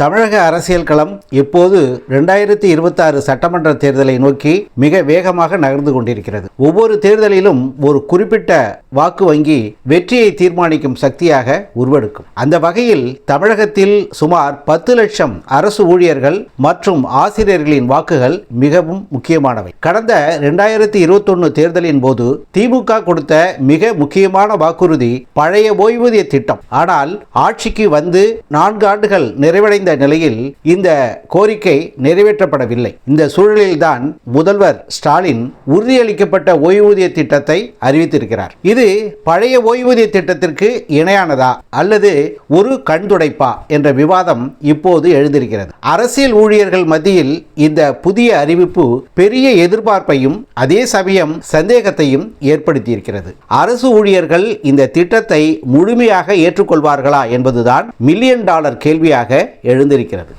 தமிழக அரசியல் களம் இப்போது 2026 சட்டமன்ற தேர்தலை நோக்கி மிக வேகமாக நகர்ந்து கொண்டிருக்கிறது. ஒவ்வொரு தேர்தலிலும் ஒரு குறிப்பிட்ட வாக்கு வங்கி வெற்றியை தீர்மானிக்கும் சக்தியாக உருவெடுக்கும். அந்த வகையில் தமிழகத்தில் சுமார் 10 லட்சம் அரசு ஊழியர்கள் மற்றும் ஆசிரியர்களின் வாக்குகள் மிகவும் முக்கியமானவை. கடந்த 2021 தேர்தலின் போது திமுக கொடுத்த மிக முக்கியமான வாக்குறுதி பழைய ஓய்வூதிய திட்டம். ஆனால் ஆட்சிக்கு வந்து 4 ஆண்டுகள் நிறைவடைந்த நிலையில் இந்த கோரிக்கை நிறைவேற்றப்படவில்லை. இந்த சூழலில்தான் முதல்வர் ஸ்டாலின் உறுதியளிக்கப்பட்ட ஓய்வூதிய திட்டத்தை அறிவித்திருக்கிறார். இது பழைய ஓய்வூதிய திட்டத்திற்கு இணையானதா அல்லது ஒரு கண்துடைப்பா என்ற விவாதம் இப்போது எழுந்திருக்கிறது. அரசியல் ஊழியர்கள் மத்தியில் இந்த புதிய அறிவிப்பு பெரிய எதிர்பார்ப்பையும் அதே சமயம் சந்தேகத்தையும் ஏற்படுத்தியிருக்கிறது. அரசு ஊழியர்கள் இந்த திட்டத்தை முழுமையாக ஏற்றுக்கொள்வார்களா என்பதுதான் $1 மில்லியன் கேள்வியாக எழுந்திருக்கிறது.